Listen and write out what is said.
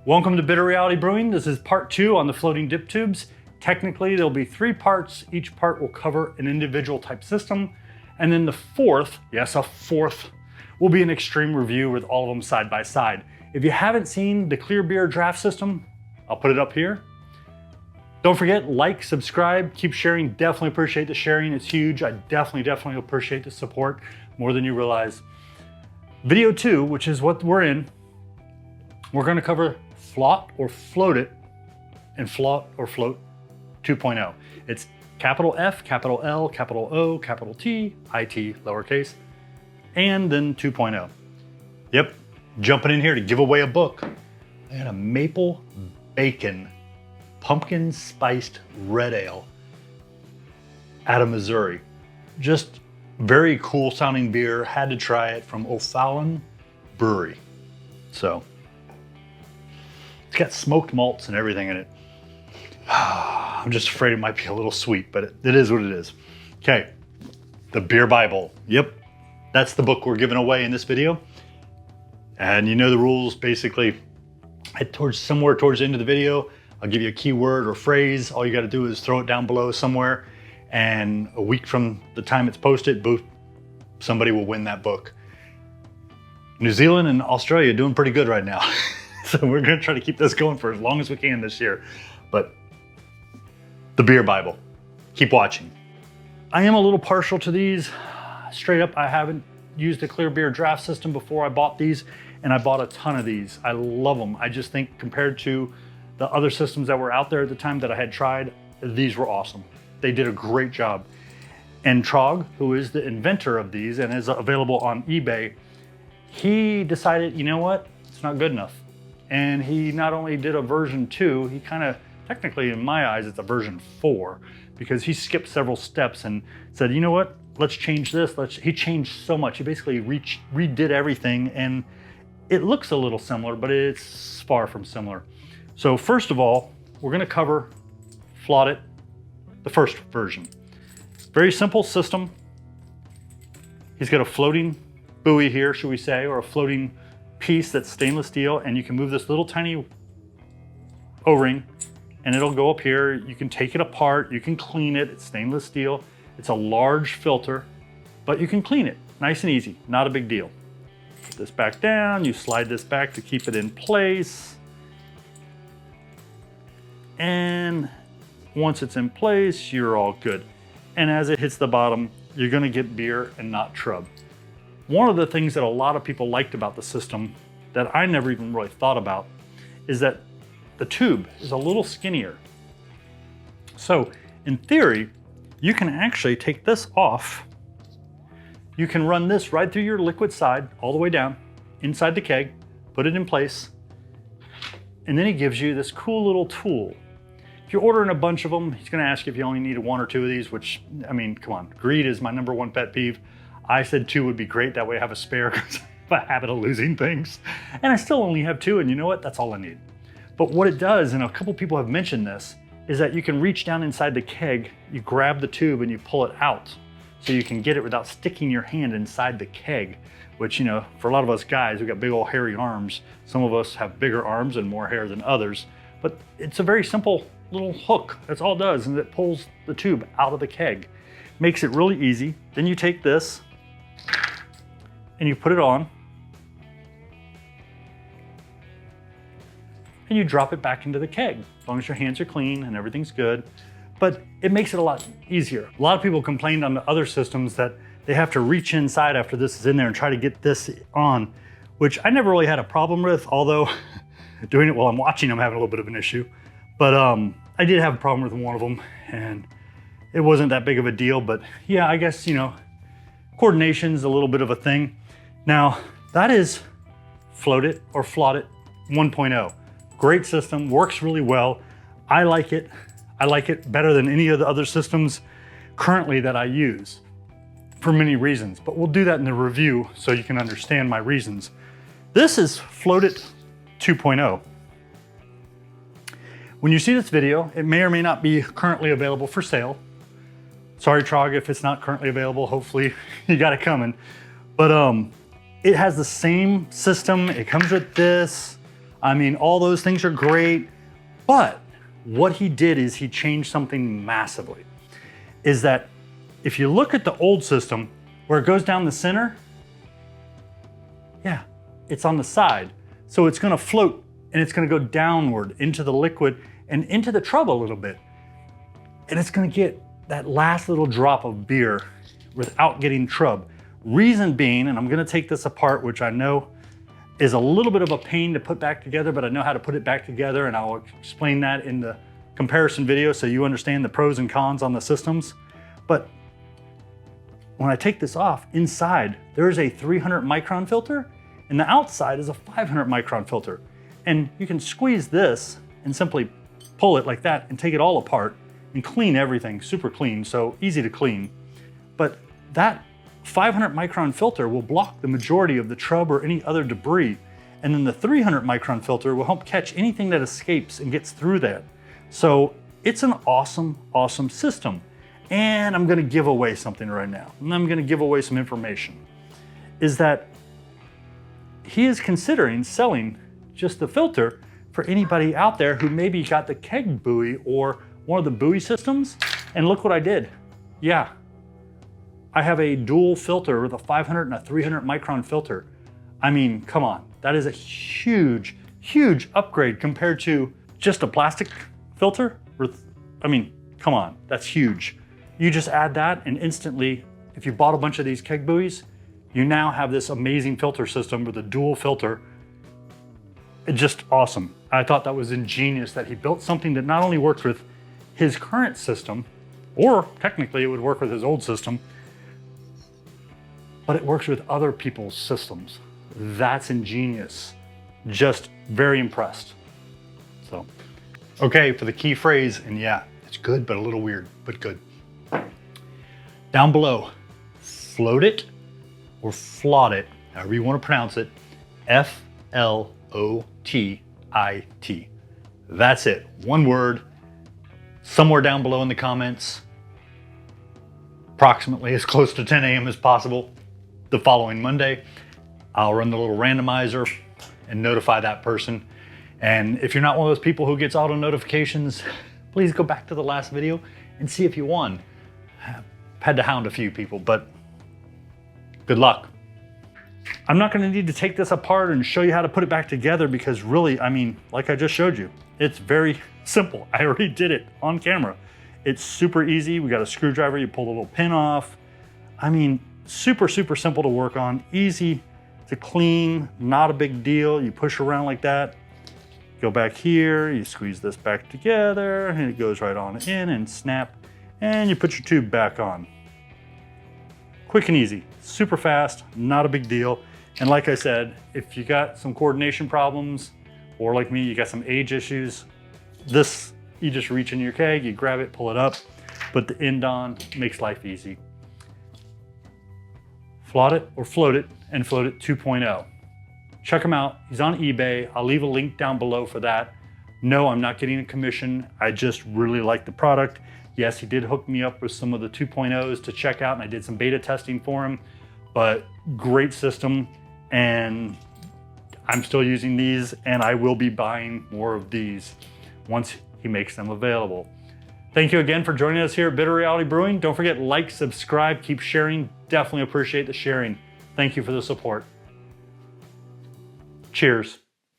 Welcome to Bitter Reality Brewing. This is part 2 on the floating dip tubes. Technically, there'll be 3 parts. Each part will cover an individual type system. And then the fourth, yes, a fourth, will be an extreme review with all of them side by side. If you haven't seen the clear beer draft system, I'll put it up here. Don't forget, like, subscribe, keep sharing. Definitely appreciate the sharing. It's huge. I definitely appreciate the support more than you realize. Video 2, which is what we're in, we're going to cover FLOT or FLOTit and FLOT or FLOT 2.0. It's capital F, capital L, capital O, capital T, IT, lowercase, and then 2.0. Yep, jumping in here to give away a book. I got a maple bacon pumpkin spiced red ale out of Missouri. Just very cool sounding beer. Had to try it from O'Fallon Brewery. So it's got smoked malts and everything in it. I'm just afraid it might be a little sweet, but it is what it is. Okay, the Beer Bible. Yep, that's the book we're giving away in this video. And you know the rules. Basically, somewhere towards the end of the video, I'll give you a keyword or phrase. All you got to do is throw it down below somewhere, and a week from the time it's posted, somebody will win that book. New Zealand and Australia are doing pretty good right now. So we're going to try to keep this going for as long as we can this year. But the Beer Bible, keep watching. I am a little partial to these. Straight up, I haven't used a clear beer draft system before I bought these, and I bought a ton of these. I love them. I just think compared to the other systems that were out there at the time that I had tried, these were awesome. They did a great job. And Trog, who is the inventor of these and is available on eBay, he decided, you know what, it's not good enough. And he not only did a version 2, he kind of, technically in my eyes, it's a version 4, because he skipped several steps and said, you know what, let's change this. He changed so much. He basically redid everything, and it looks a little similar, but it's far from similar. So first of all, we're going to cover FLOTit, the first version. Very simple system. He's got a floating buoy here, should we say, or a floating piece that's stainless steel, and you can move this little tiny O-ring and it'll go up here. You can take it apart, you can clean it. It's stainless steel. It's a large filter, but you can clean it. Nice and easy, not a big deal. Put this back down, you slide this back to keep it in place. And once it's in place, you're all good. And as it hits the bottom, you're gonna get beer and not trub. One of the things that a lot of people liked about the system that I never even really thought about is that the tube is a little skinnier. So in theory, you can actually take this off. You can run this right through your liquid side, all the way down, inside the keg, put it in place, and then he gives you this cool little tool. If you're ordering a bunch of them, he's gonna ask you if you only need 1 or 2 of these, which, I mean, come on, greed is my #1 pet peeve. I said 2 would be great, that way I have a spare because I have a habit of losing things. And I still only have 2, and you know what, that's all I need. But what it does, and a couple people have mentioned this, is that you can reach down inside the keg, you grab the tube and you pull it out. So you can get it without sticking your hand inside the keg, which, you know, for a lot of us guys, we've got big old hairy arms. Some of us have bigger arms and more hair than others, but it's a very simple little hook. That's all it does, and it pulls the tube out of the keg. Makes it really easy. Then you take this and you put it on and you drop it back into the keg, as long as your hands are clean and everything's good. But it makes it a lot easier. A lot of people complained on the other systems that they have to reach inside after this is in there and try to get this on, which I never really had a problem with, although doing it while I'm watching, I'm having a little bit of an issue. But I did have a problem with one of them, and it wasn't that big of a deal. But yeah, I guess, you know, coordination's a little bit of a thing. Now, that is FLOTit or FLOTit 1.0. Great system, works really well. I like it. I like it better than any of the other systems currently that I use for many reasons, but we'll do that in the review so you can understand my reasons. This is FLOTit 2.0. When you see this video, it may or may not be currently available for sale. Sorry, Trog, if it's not currently available. Hopefully you got it coming. But it has the same system. It comes with this. I mean, all those things are great, but what he did is he changed something massively. Is that if you look at the old system where it goes down the center, yeah, it's on the side. So it's gonna float and it's gonna go downward into the liquid and into the tub a little bit. And it's gonna get that last little drop of beer without getting trub. Reason being, and I'm gonna take this apart, which I know is a little bit of a pain to put back together, but I know how to put it back together, and I'll explain that in the comparison video so you understand the pros and cons on the systems. But when I take this off, inside, there's a 300 micron filter, and the outside is a 500 micron filter. And you can squeeze this and simply pull it like that and take it all apart and clean everything, super clean, so easy to clean. But that 500 micron filter will block the majority of the trub or any other debris. And then the 300 micron filter will help catch anything that escapes and gets through that. So it's an awesome, awesome system. And I'm gonna give away something right now. And I'm gonna give away some information. Is that he is considering selling just the filter for anybody out there who maybe got the Keg Buoy or one of the Bouy systems. And look what I did. Yeah, I have a dual filter with a 500 and a 300 micron filter. I mean, come on, that is a huge, huge upgrade compared to just a plastic filter. I mean, come on, that's huge. You just add that and instantly, if you bought a bunch of these Keg Buoys, you now have this amazing filter system with a dual filter. It's just awesome. I thought that was ingenious that he built something that not only worked with his current system, or technically it would work with his old system, but it works with other people's systems. That's ingenious. Just very impressed. So, okay, for the key phrase, and yeah, it's good, but a little weird, but good. Down below, float it or flot it, however you want to pronounce it, FLOTit. That's it, one word, somewhere down below in the comments, approximately as close to 10 a.m. as possible. The following Monday, I'll run the little randomizer and notify that person. And if you're not one of those people who gets auto notifications, please go back to the last video and see if you won. I've had to hound a few people, but good luck. I'm not gonna need to take this apart and show you how to put it back together because really, I mean, like I just showed you, it's very simple. I already did it on camera. It's super easy. We got a screwdriver, you pull the little pin off. I mean, super, super simple to work on, easy to clean, not a big deal. You push around like that, go back here, you squeeze this back together, and it goes right on in and snap, and you put your tube back on. Quick and easy, super fast, not a big deal. And like I said, if you got some coordination problems, or like me, you got some age issues, this, you just reach in your keg, you grab it, pull it up, put the end on, makes life easy. FLOTit or FLOTit and FLOTit 2.0. Check him out. He's on eBay. I'll leave a link down below for that. No, I'm not getting a commission. I just really like the product. Yes, he did hook me up with some of the 2.0s to check out, and I did some beta testing for him, but great system. And I'm still using these, and I will be buying more of these once he makes them available. Thank you again for joining us here at Bitter Reality Brewing. Don't forget, like, subscribe, keep sharing. Definitely appreciate the sharing. Thank you for the support. Cheers.